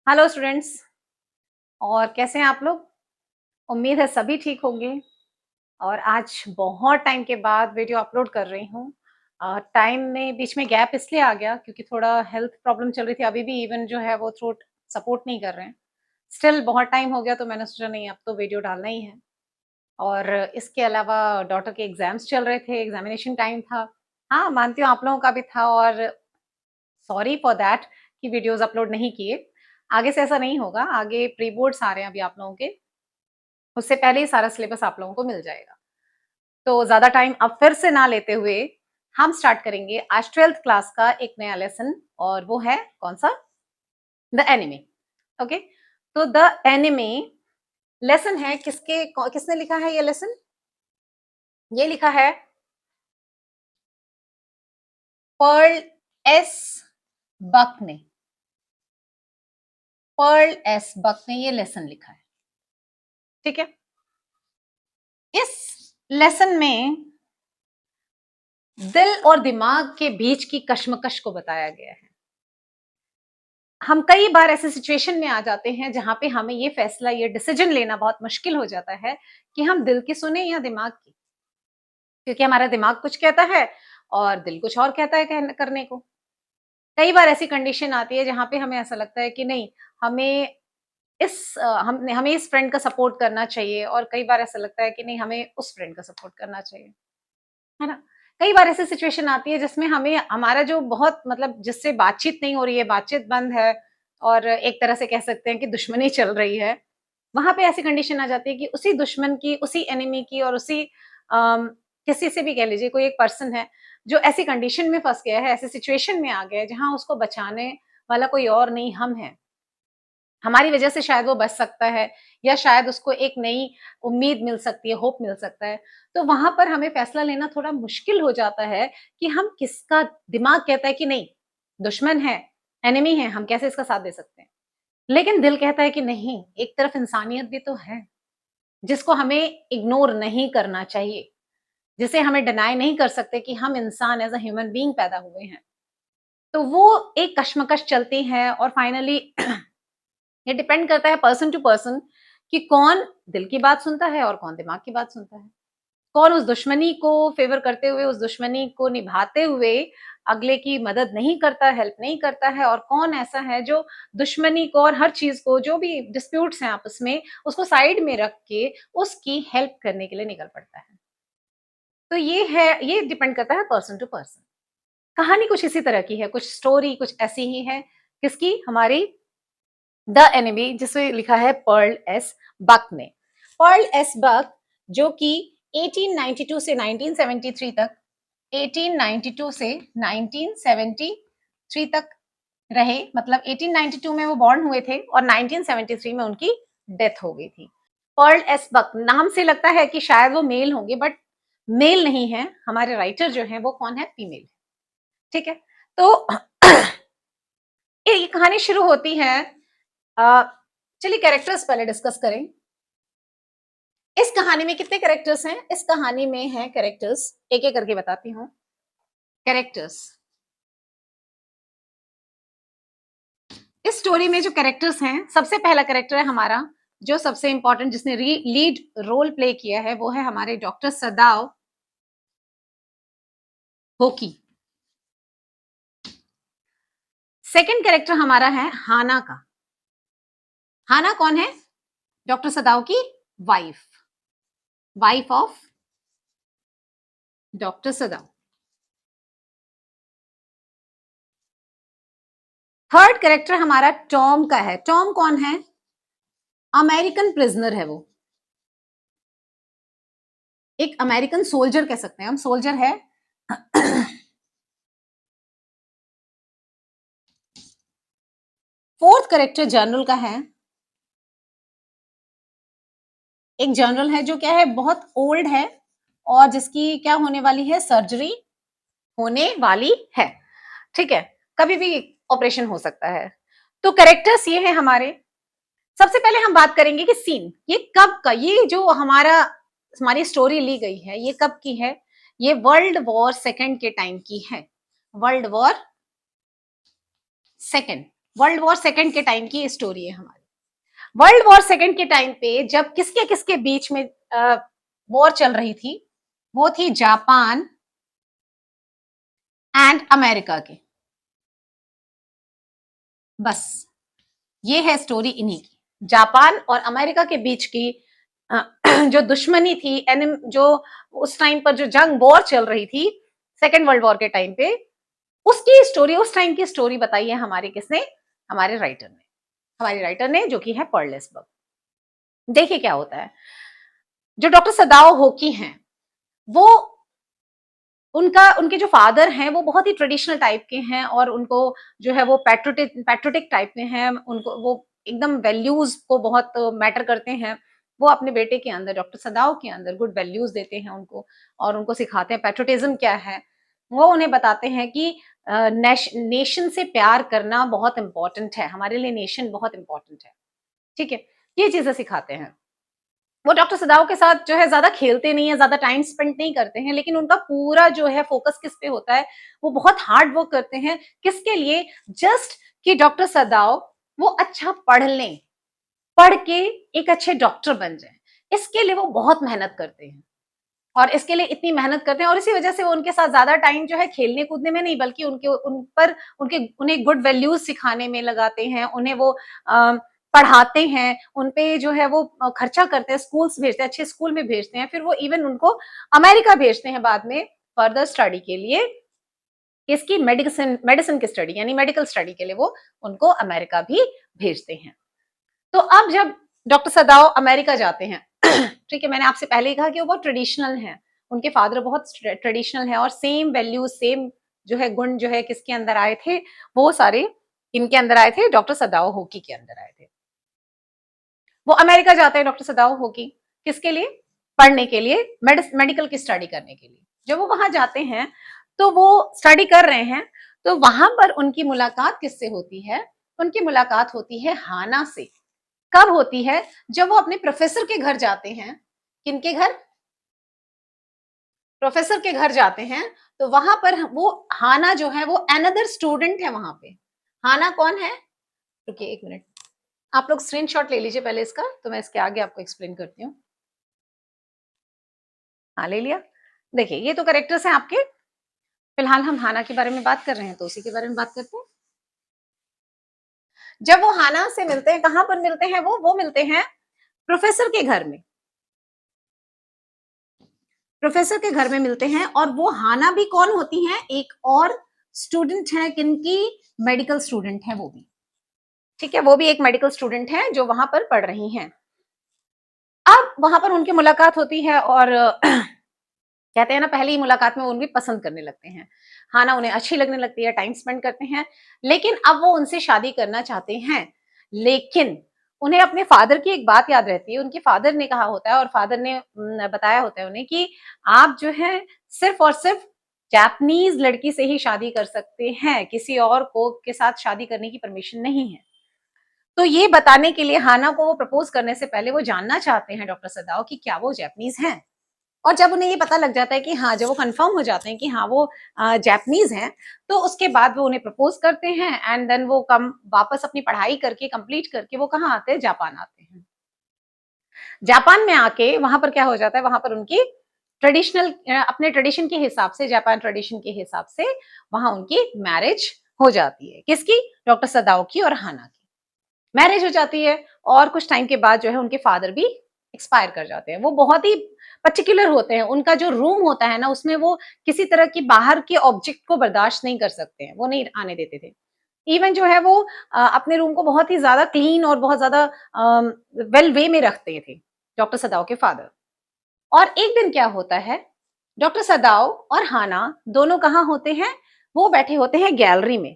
Hello students. और कैसे हैं आप लोग? उम्मीद है सभी ठीक होंगे। और आज बहुत टाइम के बाद वीडियो अपलोड कर रही हूँ। टाइम में बीच में गैप इसलिए आ गया क्योंकि थोड़ा हेल्थ प्रॉब्लम चल रही थी। अभी भी इवन जो है वो थ्रोट सपोर्ट नहीं कर रहे हैं। स्टिल बहुत टाइम हो गया तो मैंने सोचा नहीं, अब तो वीडियो डालना ही है। और इसके अलावा डॉटर के एग्जाम्स चल रहे थे, एग्जामिनेशन टाइम था। हाँ, मानती हूँ आप लोगों का भी था, और सॉरी फॉर दैट कि वीडियोस अपलोड नहीं किए। आगे से ऐसा नहीं होगा। आगे प्री बोर्ड्स आ रहे हैं अभी आप लोगों के, उससे पहले ही सारा सिलेबस आप लोगों को मिल जाएगा। तो ज्यादा टाइम अब फिर से ना लेते हुए हम स्टार्ट करेंगे आज 12th क्लास का एक नया लेसन, और वो है कौन सा? The enemy. ओके, तो द एनिमी लेसन है किसने लिखा है ये लेसन? ये लिखा है पर्ल एस बक ने। पर्ल एस बक ने ये लेसन लिखा है। ठीक है, इस लेसन में दिल और दिमाग के बीच की कश्मकश को बताया गया है। हम कई बार ऐसे सिचुएशन में आ जाते हैं जहां पे हमें ये फैसला, ये डिसीजन लेना बहुत मुश्किल हो जाता है कि हम दिल की सुने या दिमाग की, क्योंकि हमारा दिमाग कुछ कहता है और दिल कुछ और कहता है करने को। कई बार ऐसी कंडीशन आती है जहां पे हमें ऐसा लगता है कि नहीं, हमें हमें इस फ्रेंड का सपोर्ट करना चाहिए, और कई बार ऐसा लगता है कि नहीं, हमें उस फ्रेंड का सपोर्ट करना चाहिए। है ना? कई बार ऐसी सिचुएशन आती है जिसमें हमें हमारा जो बहुत मतलब जिससे बातचीत नहीं हो रही है, बातचीत बंद है, और एक तरह से कह सकते हैं कि दुश्मनी चल रही है। वहाँ पे ऐसी कंडीशन आ जाती है कि उसी दुश्मन की, उसी एनिमी की, और उसी किसी से भी कह लीजिए, कोई एक पर्सन है जो ऐसी कंडीशन में फँस गया है, ऐसी सिचुएशन में आ गया है जहाँ उसको बचाने वाला कोई और नहीं, हम हैं। हमारी वजह से शायद वो बच सकता है, या शायद उसको एक नई उम्मीद मिल सकती है, होप मिल सकता है। तो वहाँ पर हमें फैसला लेना थोड़ा मुश्किल हो जाता है कि हम किसका, दिमाग कहता है कि नहीं, दुश्मन है, एनिमी है, हम कैसे इसका साथ दे सकते हैं। लेकिन दिल कहता है कि नहीं, एक तरफ इंसानियत भी तो है, जिसको हमें इग्नोर नहीं करना चाहिए, जिसे हमें डिनाई नहीं कर सकते कि हम इंसान एज़ अ ह्यूमन बीइंग पैदा हुए हैं। तो वो एक कशमकश चलती है, और फाइनली ये डिपेंड करता है पर्सन टू पर्सन कि कौन दिल की बात सुनता है और कौन दिमाग की बात सुनता है। कौन उस दुश्मनी को फेवर करते हुए, उस दुश्मनी को निभाते हुए अगले की मदद नहीं करता, हेल्प नहीं करता है, और कौन ऐसा है जो दुश्मनी को और हर चीज़ को, जो भी डिस्प्यूट्स हैं आपस में, उसको साइड में रख के उसकी हेल्प करने के लिए निकल पड़ता है। तो ये डिपेंड करता है पर्सन टू पर्सन। कहानी कुछ इसी तरह की है, कुछ स्टोरी कुछ ऐसी ही है। किसकी? हमारी द एनिमी, जिसमें लिखा है पर्ल एस बक ने। पर्ल एस बक जो कि 1892 से 1973 तक, 1892 से 1973 तक रहे, मतलब 1892 में वो बॉर्न हुए थे और 1973 में उनकी डेथ हो गई थी। पर्ल एस बक नाम से लगता है कि शायद वो मेल होंगे, बट मेल नहीं है। हमारे राइटर जो है वो कौन है? फीमेल। ठीक है, तो ये कहानी शुरू होती है। अ, चलिए कैरेक्टर्स पहले डिस्कस करें। इस कहानी में कितने कैरेक्टर्स हैं? इस कहानी में है कैरेक्टर्स, एक एक करके बताती हूँ। कैरेक्टर्स, इस स्टोरी में जो कैरेक्टर्स हैं, सबसे पहला कैरेक्टर है हमारा, जो सबसे इंपॉर्टेंट, जिसने लीड रोल प्ले किया है, वो है हमारे डॉक्टर सदाव होकी। सेकंड कैरेक्टर हमारा है हाना का। हाना कौन है? डॉक्टर सदाव की wife, wife of doctor सदाव। Third character हमारा टॉम का है। टॉम कौन है? अमेरिकन प्रिजनर है वो, एक अमेरिकन सोल्जर कह सकते हैं हम, सोल्जर है। फोर्थ कैरेक्टर जनरल का है। एक जनरल है जो क्या है, बहुत ओल्ड है, और जिसकी क्या होने वाली है? सर्जरी होने वाली है। ठीक है, कभी भी ऑपरेशन हो सकता है। तो कैरेक्टर्स ये हैं हमारे। सबसे पहले हम बात करेंगे कि सीन ये कब का, ये जो हमारी स्टोरी ली गई है, ये कब की है? ये वर्ल्ड वॉर सेकेंड के टाइम की है। World war second, world war second के टाइम की स्टोरी है हमारी। वर्ल्ड वॉर सेकंड के टाइम पे जब किसके किसके बीच में वॉर चल रही थी, वो थी जापान एंड अमेरिका के। बस ये है स्टोरी इन्हीं की, जापान और अमेरिका के बीच की अ, जो दुश्मनी थी, जो उस टाइम पर जो जंग वॉर चल रही थी सेकेंड वर्ल्ड वॉर के टाइम पे, उसकी स्टोरी, उस टाइम की स्टोरी बताई है हमारे किसने, हमारे राइटर ने, हमारे राइटर ने, जो कि है पर्लेस बर्ग। देखिए क्या होता है, जो डॉक्टर सदाओ होकी हैं, वो उनका उनके जो फादर हैं वो बहुत ही ट्रेडिशनल टाइप के हैं और उनको जो है वो पैट्रियोटिक टाइप में हैं, उनको वो एकदम वैल्यूज को बहुत मैटर करते हैं। वो अपने बेटे के अंदर, डॉक्टर सदाओ के अंदर गुड वैल्यूज देते हैं उनको, और उनको सिखाते हैं पैट्रियोटिज्म क्या है। वो उन्हें बताते हैं कि नेशन से प्यार करना बहुत इंपॉर्टेंट है, हमारे लिए नेशन बहुत इंपॉर्टेंट है, ठीक है, ये चीजें सिखाते हैं। वो डॉक्टर सदाओ के साथ जो है ज्यादा खेलते नहीं है, ज्यादा टाइम स्पेंड नहीं करते हैं, लेकिन उनका पूरा जो है फोकस किस पे होता है, वो बहुत हार्ड वर्क करते हैं, किसके लिए, जस्ट कि डॉक्टर सदाओ वो अच्छा पढ़ लें, पढ़ के एक अच्छे डॉक्टर बन जाएं, इसके लिए वो बहुत मेहनत करते हैं। और इसके लिए इतनी मेहनत करते हैं और इसी वजह से वो उनके साथ ज्यादा टाइम जो है खेलने कूदने में नहीं, बल्कि उनके उन पर उनके उन्हें गुड वैल्यूज सिखाने में लगाते हैं, उन्हें वो पढ़ाते हैं, उन पे जो है वो खर्चा करते हैं, स्कूल्स भेजते हैं, अच्छे स्कूल में भेजते हैं, फिर वो इवन उनको अमेरिका भेजते हैं बाद में फर्दर स्टडी के लिए, इसकी मेडिसिन मेडिसिन की स्टडी यानी मेडिकल स्टडी के लिए वो उनको अमेरिका भी भेजते हैं। तो अब जब डॉक्टर सदाओ अमेरिका जाते हैं, ठीक है, मैंने आपसे पहले ही कहा कि वो बहुत ट्रेडिशनल हैं, उनके फादर बहुत ट्रेडिशनल हैं और सेम वैल्यूज, सेम जो है गुण जो है किसके अंदर आए थे, वो सारे इनके अंदर आए थे, डॉक्टर सदाओ होकी के अंदर आए थे। वो अमेरिका जाते हैं डॉक्टर सदाओ होकी, किसके लिए, पढ़ने के लिए, मेडिकल की स्टडी करने के लिए। जब वो वहां जाते हैं तो वो स्टडी कर रहे हैं, तो वहां पर उनकी मुलाकात किससे होती है, उनकी मुलाकात होती है हाना से। कब होती है, जब वो अपने प्रोफेसर के घर जाते हैं, किनके घर, प्रोफेसर के घर जाते हैं, तो वहां पर वो हाना जो है वो अनदर स्टूडेंट है वहां पे। हाना कौन है, रुकिए एक मिनट, आप लोग स्क्रीनशॉट ले लीजिए पहले इसका, तो मैं इसके आगे आपको एक्सप्लेन करती हूँ। हाँ ले लिया। देखिए ये तो करेक्टर्स हैं आपके, फिलहाल हम हाना के बारे में बात कर रहे हैं तो उसी के बारे में बात करते हैं। जब वो हाना से मिलते हैं, कहां पर मिलते हैं, वो मिलते हैं प्रोफेसर के घर में, प्रोफेसर के घर में मिलते हैं। और वो हाना भी कौन होती हैं, एक और स्टूडेंट है, किनकी, मेडिकल स्टूडेंट है वो भी, ठीक है, वो भी एक मेडिकल स्टूडेंट है जो वहां पर पढ़ रही हैं। अब वहां पर उनकी मुलाकात होती है और कहते हैं ना, पहली ही मुलाकात में वो उन्हें पसंद करने लगते हैं, हाना उन्हें अच्छी लगने लगती है, टाइम स्पेंड करते हैं, लेकिन अब वो उनसे शादी करना चाहते हैं। लेकिन उन्हें अपने फादर की एक बात याद रहती है, उनके फादर ने कहा होता है और फादर ने बताया होता है उन्हें कि आप जो है सिर्फ और सिर्फ जापानीज लड़की से ही शादी कर सकते हैं, किसी और को के साथ शादी करने की परमिशन नहीं है। तो ये बताने के लिए हाना को वो प्रपोज करने से पहले वो जानना चाहते हैं डॉक्टर सदाओ कि क्या वो जापानीज हैं। और जब उन्हें ये पता लग जाता है कि हाँ, जब वो कंफर्म हो जाते हैं कि हाँ वो जापानीज हैं, तो उसके बाद वो उन्हें प्रपोज करते हैं एंड देन वो कम वापस अपनी पढ़ाई करके कंप्लीट करके वो कहाँ आते हैं, जापान आते हैं। जापान में आके वहां पर क्या हो जाता है, वहां पर उनकी ट्रेडिशनल अपने ट्रेडिशन के हिसाब से, जापान ट्रेडिशन के हिसाब से वहां उनकी मैरिज हो जाती है, किसकी, डॉक्टर सदाओ की और हाना की मैरिज हो जाती है। और कुछ टाइम के बाद जो है उनके फादर भी एक्सपायर कर जाते हैं। वो बहुत ही पर्टिकुलर होते हैं, उनका जो रूम होता है ना उसमें वो किसी तरह की बाहर के ऑब्जेक्ट को बर्दाश्त नहीं कर सकते हैं, वो नहीं आने देते थे। इवन जो है वो अपने रूम को बहुत ही ज्यादा क्लीन और बहुत ज्यादा वेल वे में रखते थे डॉक्टर सदाओ के फादर। और एक दिन क्या होता है, डॉक्टर सदाओ और हाना दोनों कहाँ होते हैं, वो बैठे होते हैं गैलरी में।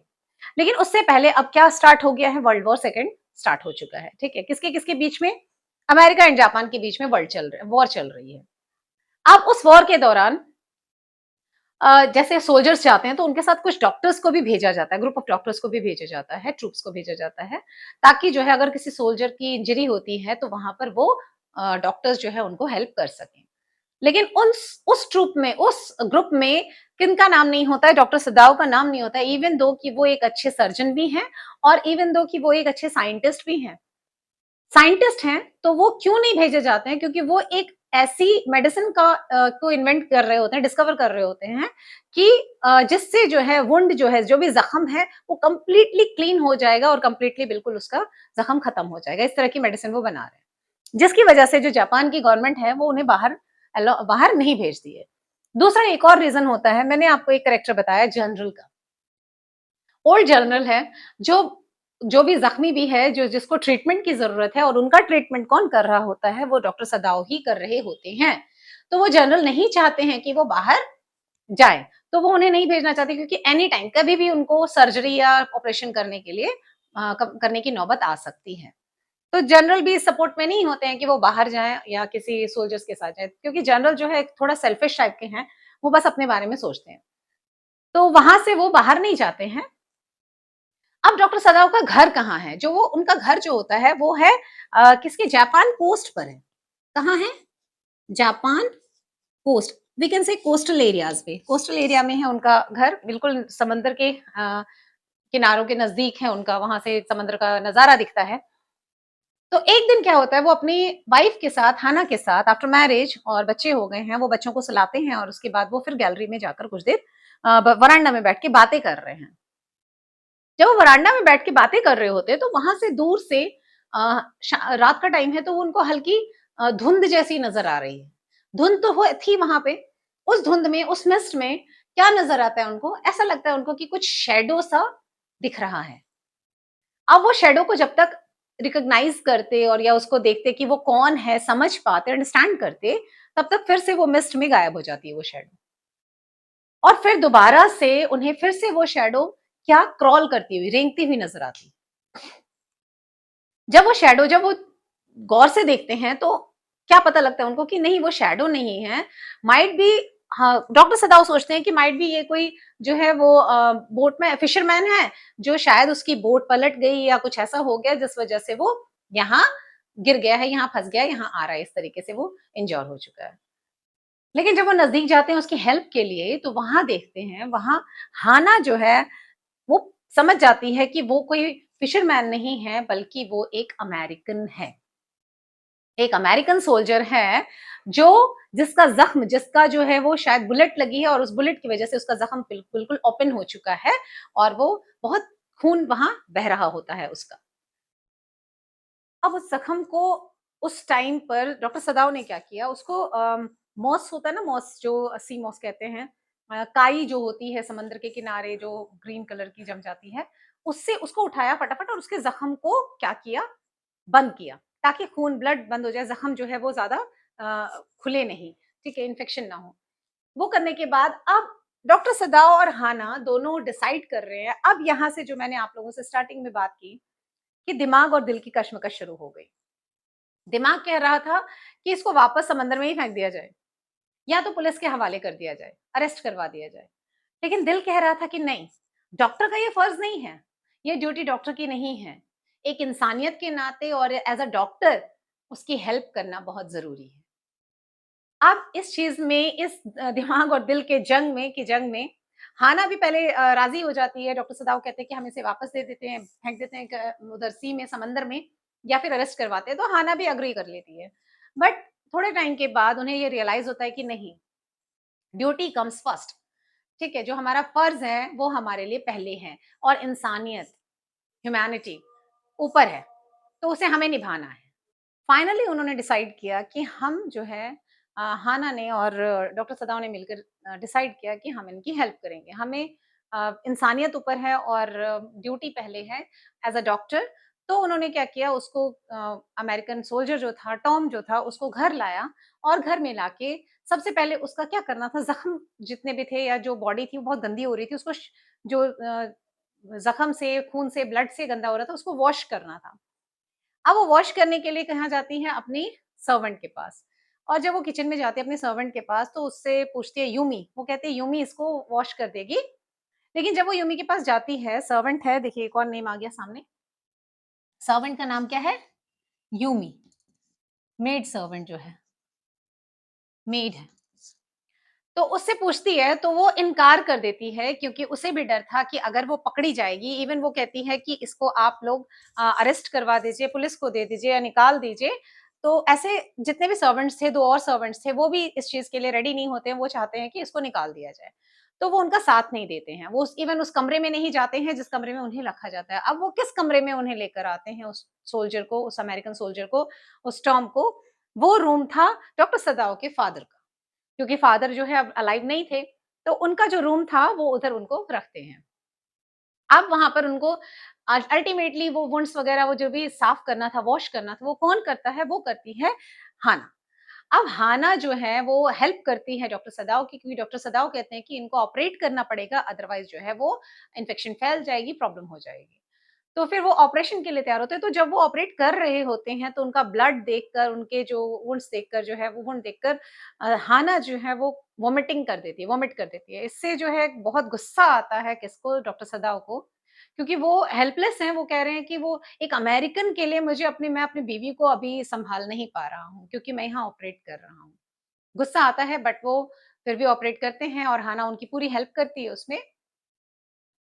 लेकिन उससे पहले अब क्या स्टार्ट हो गया है, वर्ल्ड वॉर सेकेंड स्टार्ट हो चुका है, ठीक है, किसके किसके बीच में, अमेरिका एंड जापान के बीच में वर्ल्ड चल रहा है, वॉर चल रही है। अब उस वॉर के दौरान जैसे सोल्जर्स जाते हैं तो उनके साथ कुछ डॉक्टर्स को भी भेजा जाता है, ग्रुप ऑफ डॉक्टर्स को भी भेजा जाता है, ट्रूप्स को भेजा जाता है, ताकि जो है अगर किसी सोल्जर की इंजरी होती है तो वहां पर वो डॉक्टर्स जो है उनको हेल्प कर सकें। लेकिन उस ट्रूप में, उस ग्रुप में किनका नाम नहीं होता है, डॉक्टर सदाव का नाम नहीं होता है, इवन दो कि वो एक अच्छे सर्जन भी हैं और इवन दो कि वो एक अच्छे साइंटिस्ट भी हैं। साइंटिस्ट हैं, तो वो क्यों नहीं भेजे जाते हैं? क्योंकि वो एक ऐसी मेडिसिन को इन्वेंट कर रहे होते हैं, डिस्कवर कर रहे होते हैं कि जिससे जो है वुंड जो है, जो भी ज़ख्म है, वो कंप्लीटली क्लीन हो जाएगा और कंप्लीटली बिल्कुल उसका ज़ख्म खत्म हो जाएगा। इस तरह की मेडिसिन वो बना रहे हैं। जिसकी वजह से जो जापान की गवर्नमेंट है, वो उन्हें बाहर नहीं भेजती है। दूसरा एक और रीज़न होता है, मैंने आपको एक कैरेक्टर बताया जनरल का। ओल्ड जनरल है, जो जो भी ज़ख्मी भी है, जो जिसको ट्रीटमेंट की ज़रूरत है और उनका ट्रीटमेंट कौन कर रहा होता है, वो डॉक्टर सदाओ ही कर रहे होते हैं। तो वो जनरल नहीं चाहते हैं कि वो बाहर जाएँ, तो वो उन्हें नहीं भेजना चाहते क्योंकि एनी टाइम कभी भी उनको सर्जरी या ऑपरेशन करने के लिए करने की नौबत आ सकती है। तो जनरल भी इस सपोर्ट में नहीं होते हैं कि वो बाहर जाएँ या किसी सोल्जर्स के साथ जाएँ, क्योंकि जनरल जो है थोड़ा सेल्फिश टाइप के हैं, वो बस अपने बारे में सोचते हैं। तो वहाँ से वो बाहर नहीं जाते हैं। अब डॉक्टर सदाव का घर कहाँ है? जो वो उनका घर जो होता है वो है किसके जापान कोस्ट पर है। कहाँ है? Japan coast, we can say coastal areas पे। कोस्टल एरिया में है उनका घर, बिल्कुल समंदर के किनारों के नज़दीक है उनका, वहाँ से समंदर का नज़ारा दिखता है। तो एक दिन क्या होता है, वो अपनी वाइफ के साथ, हाना के साथ आफ्टर मैरिज और बच्चे हो गए हैं, वो बच्चों को सुलाते हैं और उसके बाद वो फिर गैलरी में जाकर कुछ देर ब वरांडा में बैठ के बातें कर रहे हैं। जब वो वरांडा में बैठ के बातें कर रहे होते हैं, तो वहां से दूर से रात का टाइम है तो वो उनको हल्की धुंध जैसी नजर आ रही है। धुंध तो थी वहां पे। उस धुंध में, उस मिस्ट में क्या नजर आता है उनको? ऐसा लगता है उनको कि कुछ शेडो सा दिख रहा है। अब वो शेडो को जब तक रिकॉग्नाइज करते और या उसको देखते कि वो कौन है, समझ पाते, अंडरस्टैंड करते, तब तक फिर से वो मिस्ट में गायब हो जाती है वो शेडो। और फिर दोबारा से उन्हें फिर से वो शैडो क्या क्रॉल करती हुई, रेंगती हुई नज़र आती। जब वो गौर से देखते हैं तो क्या पता लगता है उनको कि नहीं वो शैडो नहीं है, माइट बी हाँ, डॉक्टर सदाव सोचते हैं कि माइट बी ये कोई जो है वो बोट में फिशरमैन है, जो शायद उसकी बोट पलट गई या कुछ ऐसा हो गया जिस वजह से वो यहाँ गिर गया है, यहाँ फँस गया है, यहाँ आ रहा है, इस तरीके से वो इंजॉर हो चुका है। लेकिन जब वो नज़दीक जाते हैं उसकी हेल्प के लिए, तो वहाँ देखते हैं, वहाँ हाना जो है, वो समझ जाती है कि वो कोई फिशरमैन नहीं है, बल्कि वो एक अमेरिकन है। एक अमेरिकन सोल्जर है, जो जिसका ज़ख्म जिसका जो है वो शायद बुलेट लगी है और उस बुलेट की वज़ह से उसका ज़ख्म बिल्कुल ओपन हो चुका है और वो बहुत खून वहाँ बह रहा होता है उसका। अब उस ज़ख्म को उस टाइम पर डॉक्टर सदाव ने क्या किया, उसको मॉस होता है ना, मॉस जो सी मॉस कहते हैं, काई जो होती है समंदर के किनारे जो ग्रीन कलर की जम जाती है, उससे उसको उठाया फटाफट और उसके ज़ख्म को क्या किया, बंद किया, ताकि खून ब्लड बंद हो जाए, ज़ख्म जो है वो ज़्यादा खुले नहीं, ठीक है, इन्फेक्शन ना हो। वो करने के बाद अब डॉक्टर सदाव और हाना दोनों डिसाइड कर रहे हैं, अब यहाँ से जो मैंने आप लोगों से स्टार्टिंग में बात की, कि दिमाग और दिल की कश्मकश शुरू हो गई। दिमाग कह रहा था कि इसको वापस समंदर में ही फेंक दिया जाए या तो पुलिस के हवाले कर दिया जाए, अरेस्ट करवा दिया जाए। लेकिन दिल कह रहा था कि नहीं, डॉक्टर का ये फर्ज नहीं है, ये ड्यूटी डॉक्टर की नहीं है। एक इंसानियत के नाते और एज अ डॉक्टर उसकी हेल्प करना बहुत जरूरी है। अब इस चीज में, इस दिमाग और दिल के जंग में हाना भी पहले राजी हो जाती है। डॉक्टर सदाव कहते हैं कि हम इसे वापस दे देते हैं, फेंक देते हैं उधर सी में, समंदर में, या फिर अरेस्ट करवाते हैं, तो हाना भी अग्री कर लेती है। बट थोड़े टाइम के बाद उन्हें ये रियलाइज होता है कि नहीं, ड्यूटी कम्स फर्स्ट। ठीक है, जो हमारा फर्ज है वो हमारे लिए पहले है और इंसानियत, ह्यूमैनिटी ऊपर है, तो उसे हमें निभाना है। फाइनली उन्होंने डिसाइड किया कि हम जो है हाना ने और डॉक्टर सदाव ने मिलकर डिसाइड किया कि हम इनकी हेल्प करेंगे। हमें इंसानियत ऊपर है और ड्यूटी पहले है एज अ डॉक्टर। तो उन्होंने क्या किया, उसको अमेरिकन सोल्जर जो था, टॉम जो था, उसको घर लाया और घर में लाके सबसे पहले उसका क्या करना था, जख्म जितने भी थे या जो बॉडी थी वो बहुत गंदी हो रही थी, उसको जो जख्म से, खून से, ब्लड से गंदा हो रहा था, उसको वॉश करना था। अब वो वॉश करने के लिए कहाँ जाती हैं? अपनी सर्वेंट के पास। और जब वो किचन में जाती है अपने सर्वेंट के पास, तो उससे पूछती है यूमी, वो कहते हैं यूमी इसको वॉश कर देगी। लेकिन जब वो यूमी के पास जाती है, सर्वेंट है, देखिए एक और नेम आ गया सामने, सर्वेंट का नाम क्या है? यूमी, मेड सर्वेंट जो है। मेड है। तो उससे पूछती है तो वो इनकार कर देती है क्योंकि उसे भी डर था कि अगर वो पकड़ी जाएगी, इवन वो कहती है कि इसको आप लोग अरेस्ट करवा दीजिए, पुलिस को दे दीजिए या निकाल दीजिए। तो ऐसे जितने भी सर्वेंट्स थे, 2 और सर्वेंट्स थे, वो भी इस चीज़ के लिए रेडी नहीं होते हैं, वो चाहते हैं कि इसको निकाल दिया जाए। तो वो उनका साथ नहीं देते हैं, वो उस इवन उस कमरे में नहीं जाते हैं जिस कमरे में उन्हें रखा जाता है। अब वो किस कमरे में उन्हें लेकर आते हैं उस सोल्जर को, उस अमेरिकन सोल्जर को, उस टॉम को, वो रूम था डॉक्टर सदाओ के फादर का। क्योंकि फादर जो है अब अलाइव नहीं थे, तो उनका जो रूम था वो उधर उनको रखते हैं। अब वहाँ पर उनको अल्टीमेटली वो वुंड्स वगैरह वो जो भी साफ करना था, वॉश करना था, वो कौन करता है? वो करती है हाना। अब हाना जो है वो हेल्प करती है डॉक्टर सदाओ की क्योंकि डॉक्टर सदाओ कहते हैं कि इनको ऑपरेट करना पड़ेगा अदरवाइज़ जो है वो इन्फेक्शन फैल जाएगी, प्रॉब्लम हो जाएगी। तो फिर वो ऑपरेशन के लिए तैयार होते हैं, तो जब वो ऑपरेट कर रहे होते हैं, तो उनका ब्लड देखकर, उनके जो वुंड्स देखकर जो है, वो वुंड देखकर हाना जो है वो वॉमिटिंग कर देती है, वॉमिट कर देती है। इससे जो है बहुत गुस्सा आता है किसको? डॉक्टर सदाओ को, क्योंकि वो हेल्पलेस हैं, वो कह रहे हैं कि वो एक अमेरिकन के लिए मैं अपनी बीवी को अभी सँभाल नहीं पा रहा हूँ, क्योंकि मैं यहाँ ऑपरेट कर रहा हूँ। गुस्सा आता है बट वो फिर भी ऑपरेट करते हैं और हाना उनकी पूरी हेल्प करती है उसमें।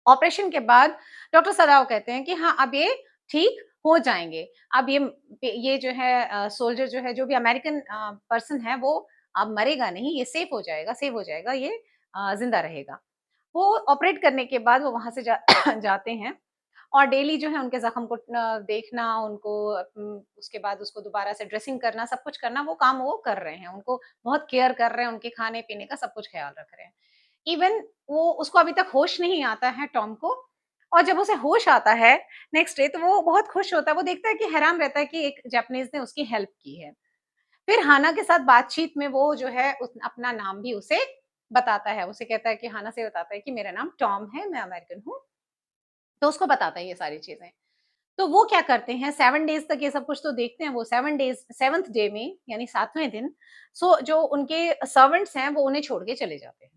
ऑपरेशन के बाद डॉक्टर सदाव कहते हैं कि हाँ, अब ये ठीक हो जाएँगे। अब ये जो है सोल्जर जो है, जो भी अमेरिकन पर्सन है, वो अब मरेगा नहीं, ये सेफ हो जाएगा, सेव हो जाएगा, ये ज़िंदा रहेगा। वो ऑपरेट करने के बाद वो वहाँ से जाते हैं और डेली जो है उनके ज़ख्म को देखना, उनको उसके बाद उसको दोबारा से ड्रेसिंग करना, सब कुछ करना, वो काम वो कर रहे हैं। उनको बहुत केयर कर रहे हैं, उनके खाने-पीने का सब कुछ ख़्याल रख रहे हैं। इवन वो उसको अभी तक होश नहीं आता है टॉम को और जब उसे होश आता है नेक्स्ट डे तो वो बहुत खुश होता है। वो देखता है कि हैरान रहता है कि एक जापानीज़ ने उसकी हेल्प की है। फिर हाना के साथ बातचीत में वो जो है अपना नाम भी उसे बताता है। उसे कहता है कि हाना से बताता है कि मेरा नाम टॉम है, मैं अमेरिकन हूँ। तो उसको बताता है ये सारी चीज़ें। तो वो क्या करते हैं 7 डेज़ तक ये सब कुछ तो देखते हैं वो 7 डेज़ 7th डे में यानी 7वें दिन जो उनके सर्वेंट्स हैं वो उन्हें छोड़ के चले जाते हैं।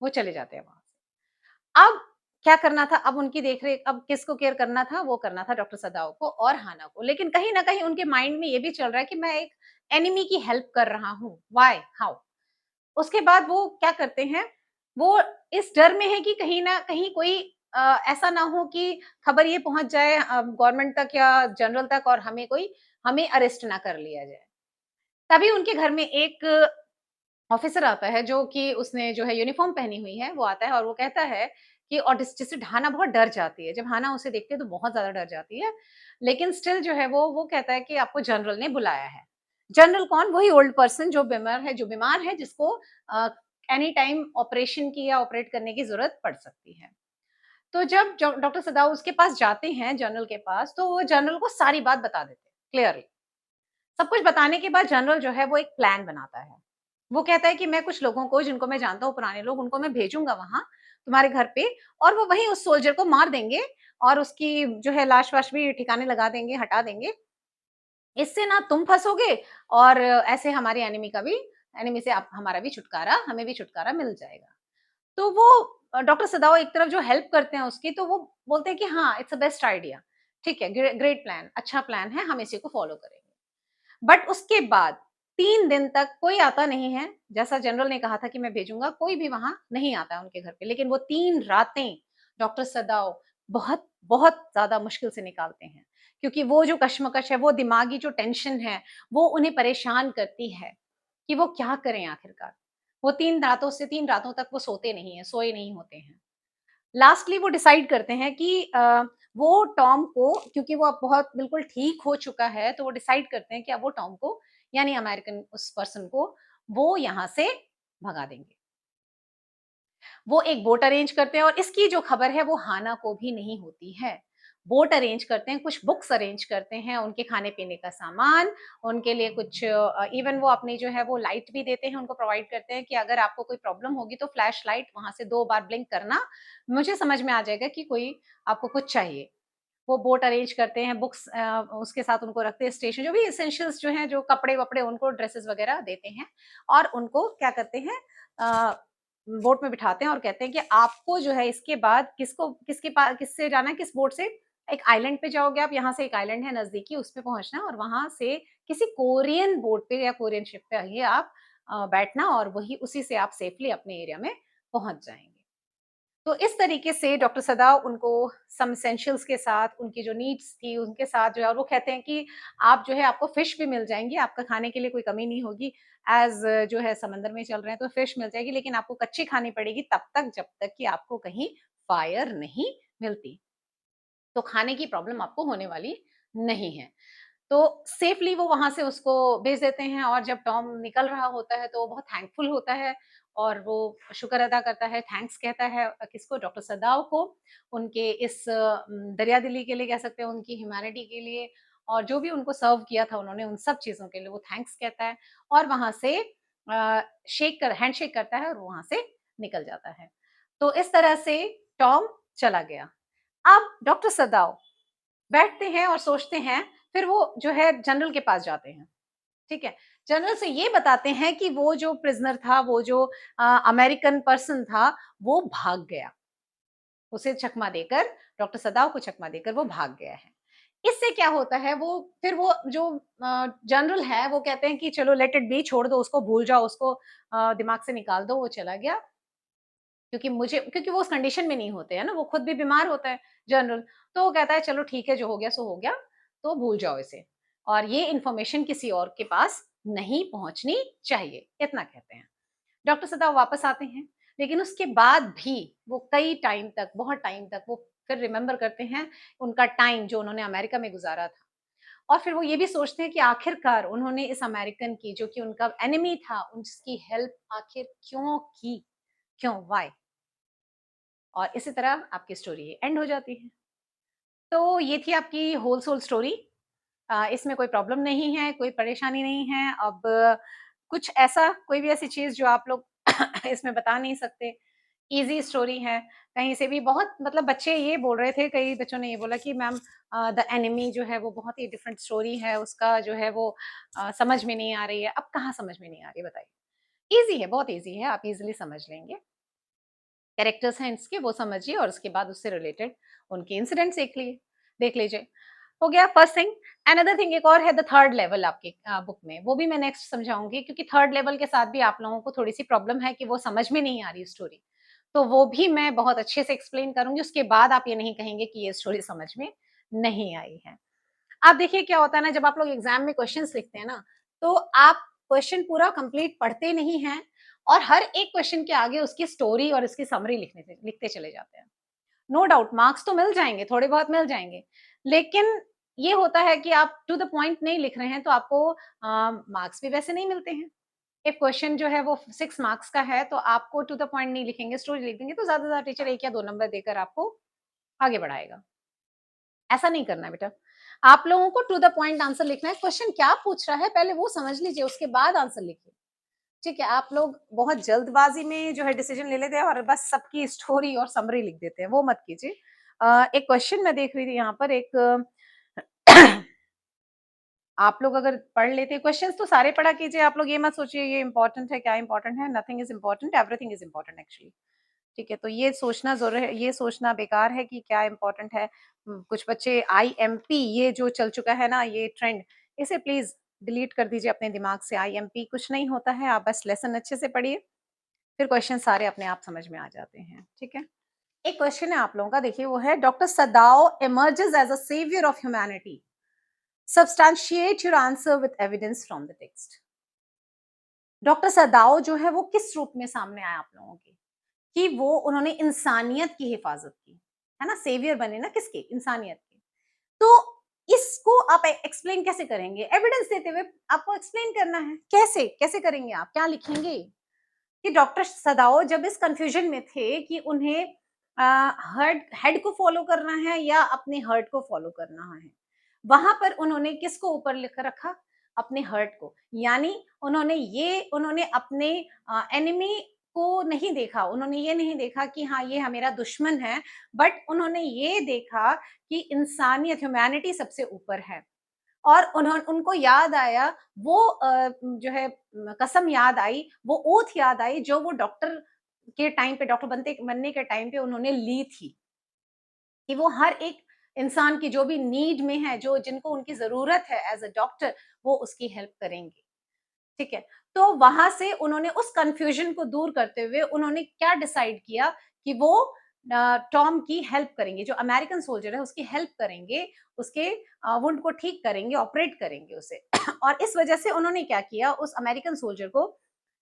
वो चले जाते हैं वहाँ से। अब क्या करना था अब उनकी देख-रेख अब किसको केयर करना था? वो करना था डॉक्टर सदाओ को और हाना को। लेकिन कहीं न कहीं उनके माइंड में ये भी चल रहा है कि मैं एक एनिमी की हेल्प कर रहा हूँ। व्हाई? हाउ? उसके बाद वो क्या करते हैं, वो इस डर में है कि कहीं न कहीं कोई ऐसा ना हो कि खबर ये पहुँच जाए गवर्नमेंट तक या जनरल तक और हमें अरेस्ट ना कर लिया जाए। तभी उनके घर में एक ऑफिसर आता है जो कि उसने जो है यूनिफ़ॉर्म पहनी हुई है, वो आता है और वो कहता है कि और जिससे हाना बहुत डर जाती है। जब हाना उसे देखती है तो बहुत ज़्यादा डर जाती है। लेकिन स्टिल जो है वो कहता है कि आपको जनरल ने बुलाया है। जनरल कौन? वही ओल्ड पर्सन जो बीमार है जिसको अ, एनी टाइम ऑपरेशन की या ऑपरेट करने की ज़रूरत पड़ सकती है। तो जब डॉक्टर सदाऊ उसके पास जाते हैं जनरल के पास, तो वो जनरल को सारी बात बता देते हैं, क्लियरली। सब कुछ बताने के बाद जनरल जो है वो एक प्लान बनाता है। वो कहता है कि मैं कुछ लोगों को जिनको मैं जानता हूँ पुराने लोग उनको मैं भेजूँगा वहाँ तुम्हारे घर पे और वो वहीं उस सोल्जर को मार देंगे और उसकी जो है लाश-वाश भी ठिकाने लगा देंगे, हटा देंगे। इससे ना तुम फँसोगे और ऐसे हमारे एनिमी से आप हमारा भी छुटकारा हमें भी छुटकारा मिल जाएगा। तो वो डॉक्टर सदाओ एक तरफ जो हेल्प करते हैं उसकी तो वो बोलते हैं कि हाँ, इट्स अ बेस्ट आइडिया। ठीक है, ग्रेट प्लान, अच्छा प्लान है, हम इसी को फॉलो करेंगे। बट उसके बाद 3 दिन तक कोई आता नहीं है, जैसा जनरल ने कहा था कि मैं भेजूँगा, कोई भी वहाँ नहीं आता है उनके घर पे। लेकिन वो 3 रातें डॉक्टर सदाओ बहुत, बहुत ज़्यादा मुश्किल से निकालते हैं, क्योंकि वो जो कश्मकश है, वो दिमागी जो टेंशन है, वो उन्हें परेशान करती है, कि वो क्या करें आखिरकार। वो 3 रातों तक वो सोते नहीं हैं, सोए नहीं होते हैं। लास्टली वो डिसाइड करते हैं कि वो टॉम को क्योंकि वो अब बहुत बिल्कुल ठीक हो चुका है, तो वो डिसाइड करते हैं कि अब वो टॉम को यानी अमेरिकन उस पर्सन को वो यहाँ से भगा देंगे। वो एक बोट अरेंज करते हैं और इसकी जो खबर है वो हाना को भी नहीं होती है। बोट अरेंज करते हैं, कुछ बुक्स अरेंज करते हैं, उनके खाने-पीने का सामान, उनके लिए कुछ इवन वो अपनी जो है वो लाइट भी देते हैं, उनको प्रोवाइड करते हैं कि अगर आपको कोई प्रॉब्लम होगी तो फ्लैश लाइट वहाँ से 2 बार ब्लिंक करना, मुझे समझ में आ जाएगा कि कोई आपको कुछ चाहिए। वो बोट अरेंज करते हैं, बुक्स उसके साथ उनको रखते हैं स्टेशन जो भी एसेंशियल्स जो हैं, जो कपड़े-वपड़े उनको ड्रेसेस वगैरह देते हैं और उनको क्या करते हैं अ, बोट में बिठाते हैं और कहते हैं कि आपको जो है इसके बाद किससे जाना है, किस बोट से? एक आइलैंड पे जाओगे आप, यहाँ से एक आइलैंड है नज़दीकी, उस पे पहुँचना है और वहाँ से किसी कोरियन बोट पे या कोरियन शिप पे आइए आप बैठना और वही उसी से आप सेफली अपने एरिया में पहुँच जाएँगे। तो इस तरीके से डॉक्टर सदाव उनको सम एसेंशियल्स के साथ, उनकी जो नीड्स थी, उनके साथ जो है और वो कहते हैं कि आप जो है आपको फिश भी मिल जाएँगी, आपका खाने के लिए कोई कमी नहीं होगी। जो है समंदर में चल रहे हैं तो फिश मिल जाएगी, लेकिन आपको कच्ची खानी पड़ेगी तब तक जब तक कि आपको कहीं फायर नहीं मिलती। तो खाने की प्रॉब्लम आपको होने वाली नहीं है। तो सेफली वो वहाँ से उसको भेज देते हैं और जब टॉम निकल रहा होता है तो वो बहुत थैंकफुल होता है और वो शुक्र अदा करता है, थैंक्स कहता है किसको? डॉक्टर सदाव को, उनके इस दरियादिली के लिए कह सकते हैं, उनकी ह्यूमैनिटी के लिए और जो भी उनको सर्व किया था उन्होंने उन सब चीज़ों के लिए वो थैंक्स कहता है और वहाँ से हैंडशेक करता है और वहाँ से निकल जाता है। तो इस तरह से टॉम चला गया। अब डॉक्टर सदाव बैठते हैं और सोचते हैं, फिर वो जो है जनरल के पास जाते हैं, ठीक है? जनरल से ये बताते हैं कि वो जो प्रिज़नर था, वो जो अमेरिकन पर्सन था, वो भाग गया। उसे चकमा देकर डॉक्टर सदाव को चकमा देकर वो भाग गया है। इससे क्या होता है वो फिर वो जो जनरल है वो कहते हैं कि चलो लेट इट बी छोड़ दो उसको, भूल जाओ उसको दिमाग से निकाल दो, वो चला गया। क्योंकि वो उस कंडीशन में नहीं होते हैं ना, वो खुद भी बीमार होता है जनरल, तो वो कहता है चलो ठीक है जो हो गया सो हो गया, तो भूल जाओ इसे। और ये इन्फॉर्मेशन किसी और के पास नहीं पहुँचनी चाहिए, इतना कहते हैं। डॉक्टर सदाव वापस आते हैं, लेकिन उसके बाद भी वो कई टाइम तक, बहुत टाइम तक वो फिर रिमेंबर करते हैं उनका टाइम जो उन्होंने अमेरिका में गुज़ारा था। और फिर वो ये भी सोचते हैं कि आखिरकार उन्होंने इस अमेरिकन की जो कि उनका एनिमी था, उसकी हेल्प आखिर क्यों की? क्यों? व्हाय? और इसी तरह आपकी स्टोरी एंड हो जाती है। तो ये थी आपकी होल सोल स्टोरी। इसमें कोई प्रॉब्लम नहीं है, कोई परेशानी नहीं है। अब कुछ ऐसा कोई भी ऐसी चीज़ जो आप लोग इसमें बता नहीं सकते, ईज़ी स्टोरी है। कहीं से भी बहुत मतलब बच्चे ये बोल रहे थे, कई बच्चों ने ये बोला कि मैम द एनिमी जो है वो बहुत ही डिफरेंट स्टोरी है, उसका जो है वो समझ में नहीं आ रही है। अब कहाँ समझ में नहीं आ रही बताइए? ईज़ी है, बहुत ईज़ी है, आप ईज़िली समझ लेंगे। कैरेक्टर्स हैं इसके वो समझिए और उसके बाद उससे रिलेटेड उनके इंसिडेंट्स देख लीजिए। हो गया फर्स्ट थिंग। अनदर थिंग एक और है द थर्ड लेवल आपकी बुक में, वो भी मैं नेक्स्ट समझाऊँगी क्योंकि थर्ड लेवल के साथ भी आप लोगों को थोड़ी-सी प्रॉब्लम है कि वो समझ में नहीं आ रही स्टोरी। तो वो भी मैं बहुत अच्छे से एक्सप्लेन करूँगी, उसके बाद आप ये नहीं कहेंगे कि ये स्टोरी समझ में नहीं आई है। आप देखिए क्या होता है ना जब आप लोग एग्जाम में क्वेश्चंस लिखते हैं ना, तो आप क्वेश्चन पूरा कंप्लीट पढ़ते नहीं हैं और हर एक क्वेश्चन के आगे उसकी स्टोरी और इसकी समरी लिखते चले जाते हैं। नो डाउट मार्क्स तो मिल जाएँगे, थोड़े बहुत मिल जाएँगे। लेकिन ये होता है कि आप टू द पॉइंट नहीं लिख रहे हैं तो आपको मार्क्स भी वैसे नहीं मिलते हैं। इफ क्वेश्चन जो है वो 6 मार्क्स का है तो आपको टू द पॉइंट नहीं लिखेंगे, स्टोरी लिख देंगे तो ज़्यादा से ज़्यादा टीचर 1 या 2 नंबर देकर आपको आगे बढ़ाएगा। ऐसा नहीं करना है बेटा। आप लोगों को टू द पॉइंट आंसर लिखना है, क्वेश्चन क्या पूछ रहा है पहले वो समझ लीजिए, उसके बाद आंसर लिखिए। ठीक है? आप लोग बहुत जल्दबाज़ी में जो है डिसीजन ले लेते हैं और बस सबकी स्टोरी और समरी लिख देते हैं, वो मत कीजिए। एक क्वेश्चन मैं देख रही थी यहाँ पर एक आप लोग अगर पढ़ लेते क्वेश्चंस तो सारे पढ़ा कीजिए, आप लोग ये मत सोचिए ये इम्पोर्टेंट है, क्या इम्पोर्टेंट है, nothing is important, everything is important actually. ठीक है, तो ये सोचना बेकार है कि क्या इम्पोर्टेंट है। कुछ बच्चे आईएमपी ये जो चल चुका है ना ये ट्रेंड, इसे प्लीज़ डिलीट कर दीजिए अपने दिमाग से। आईएमपी कुछ नहीं होता है, आप बस लेसन अच्छे से पढ़िए, फिर क्वेश्चन सारे अपने आप समझ में आ जाते हैं, ठीक है? एक क्वेश्चन है आप लोगों का देखिए वो है doctor Sadao emerges as a saviour of humanity. Substantiate your answer with evidence from the text. Doctor Sadao जो है वो किस रूप में सामने आया आप लोगों के? कि वो उन्होंने इंसानियत की हिफाज़त की, है ना? सेवियर बने ना किसके? इंसानियत के। तो इसको आप एक्सप्लेन कैसे करेंगे? एविडेंस देते हुए आपको एक्सप्लेन करना है। कैसे? कैसे करेंगे आप? क्या लिखेंगे? कि डॉक्टर सदाओ जब इस कन्फ्यूजन में थे कि उन्हें अ, हर्ट हेड को फॉलो करना है या अपने हर्ट को फॉलो करना है। वहाँ पर उन्होंने किसको ऊपर लिख रखा? अपने हर्ट को। यानी उन्होंने अपने एनिमी को नहीं देखा, उन्होंने ये नहीं देखा कि हाँ, ये मेरा दुश्मन है, बट उन्होंने ये देखा कि इंसानियत ह्यूमैनिटी सबसे ऊपर है। और उनको याद आया वो जो है कसम याद आई, वो ओथ याद आई जो वो डॉक्टर के टाइम पे डॉक्टर बनने के टाइम पे उन्होंने ली थी, कि वो हर एक इंसान की जो भी नीड में है, जो जिनको उनकी ज़रूरत है एज़ अ डॉक्टर, वो उसकी हेल्प करेंगे। ठीक है? तो वहाँ से उन्होंने उस कन्फ्यूजन को दूर करते हुए उन्होंने क्या डिसाइड किया कि वो टॉम की हेल्प करेंगे, जो अमेरिकन सोल्जर है उसकी हेल्प करेंगे, उसके वुंड को ठीक करेंगे, ऑपरेट करेंगे उसे। और इस वजह से उन्होंने क्या किया, उस अमेरिकन सोल्जर को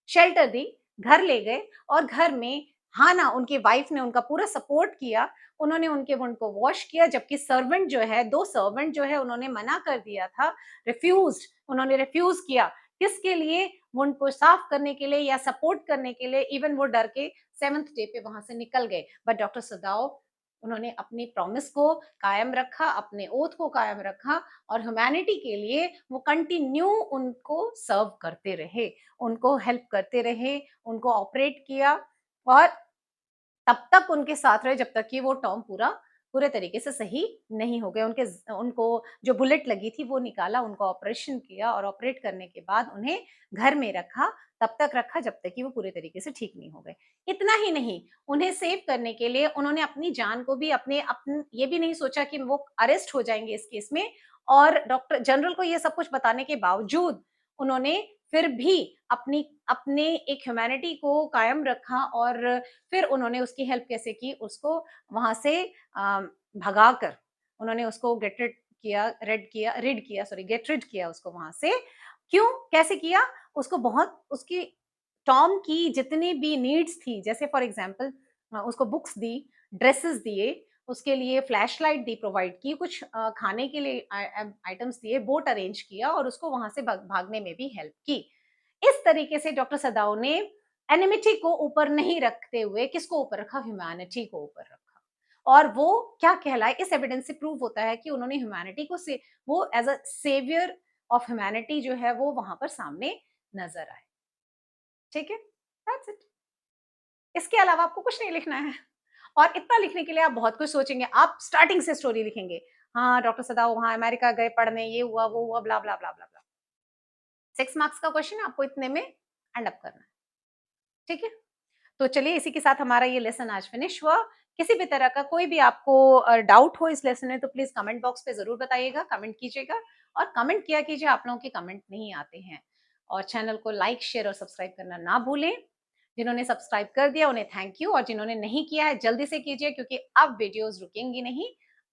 शेल्टर दी, घर ले गए और घर में हाना उनकी वाइफ ने उनका पूरा सपोर्ट किया। उन्होंने उनके वुंड को वॉश किया, जबकि सर्वेंट जो है, 2 सर्वेंट जो है उन्होंने मना कर दिया था, रिफ्यूज़्ड उन्होंने रिफ्यूज़ किया। किसके लिए? वुंड को साफ करने के लिए या सपोर्ट करने के लिए। इवन वो डर के 7th डे पे वहाँ से निकल गए। बट डॉक्टर सदाओ उन्होंने अपनी प्रॉमिस को कायम रखा, अपने ओथ को कायम रखा और ह्यूमैनिटी के लिए वो कंटिन्यू उनको सर्व करते रहे, उनको हेल्प करते रहे, उनको ऑपरेट किया और तब तक उनके साथ रहे जब तक कि वो टॉम पूरे तरीके से सही नहीं हो गए। उनको जो बुलेट लगी थी वो निकाला, उनको ऑपरेशन किया और ऑपरेट करने के बाद उन्हें घर में रखा, तब तक रखा जब तक कि वो पूरे तरीके से ठीक नहीं हो गए। इतना ही नहीं, उन्हें सेव करने के लिए उन्होंने अपनी जान को भी ये भी नहीं सोचा कि वो अरेस्ट हो जाएँगे इस केस में और डॉक्टर जनरल को ये सब कुछ बताने के बावजूद उन्होंने फिर भी अपनी अपने एक ह्यूमैनिटी को कायम रखा और फिर उन्होंने उसकी हेल्प कैसे की, उसको वहाँ से भगाकर उन्होंने उसको रिड किया सॉरी गेट रिड किया उसको वहाँ से। क्यों? कैसे किया? उसको बहुत उसकी टॉम की जितनी भी नीड्स थी, जैसे फॉर एग्ज़ाम्पल उसको बुक्स दी, ड्रेसेस दिए, उसके लिए फ्लैशलाइट दी प्रोवाइड की, कुछ खाने के लिए आइटम्स दिए, बोट अरेंज किया और उसको वहाँ से भागने में भी हेल्प की। इस तरीके से डॉक्टर सदाओ ने एनिमिटी को ऊपर नहीं रखते हुए किसको ऊपर रखा? ह्यूमैनिटी को ऊपर रखा। और वो क्या कहलाए, इस एविडेंस से प्रूव होता है कि उन्होंने ह्यूमैनिटी को से वो as a saviour of humanity जो है वो वहाँ पर सामने नज़र आए। ठीक है? That's it. इसके अलावा आपको कुछ नहीं लिखना है और इतना लिखने के लिए आप बहुत कुछ सोचेंगे। आप स्टार्टिंग से स्टोरी लिखेंगे। हाँ, डॉक्टर सदाओ वहाँ अमेरिका गए पढ़ने, ये हुआ, वो हुआ, ब्ला, ब्ला, ब्ला, ब्ला, ब्ला। 6 मार्क्स का क्वेश्चन है, आपको इतने में एंड अप करना है। ठीक है? तो चलिए इसी के साथ हमारा ये लेसन आज फिनिश हुआ। किसी भी तरह का कोई भी आपको डाउट हो इस लेसन में तो प्लीज़ कमेंट बॉक्स पे ज़रूर बताइएगा, कमेंट कीजिएगा और कमेंट किया कीजिए, आप लोगों के कमेंट नहीं आते हैं। और चैनल को लाइक, शेयर और सब्सक्राइब करना ना भूलें। जिन्होंने सब्सक्राइब कर दिया उन्हें थैंक यू और जिन्होंने नहीं किया है जल्दी से कीजिए क्योंकि अब वीडियोज़ रुकेंगी नहीं।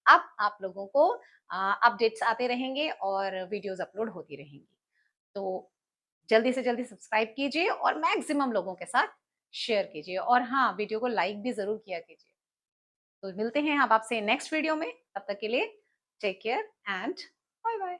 अब आप लोगों को अपडेट्स आते रहेंगे और वीडियोज़ अपलोड होती रहेंगी। तो जल्दी से जल्दी सब्सक्राइब कीजिए और मैक्सिमम लोगों के साथ शेयर कीजिए और हाँ, वीडियो को लाइक भी ज़रूर किया कीजिए। तो मिलते हैं अब आपसे नेक्स्ट वीडियो में, तब तक के लिए take care and bye bye.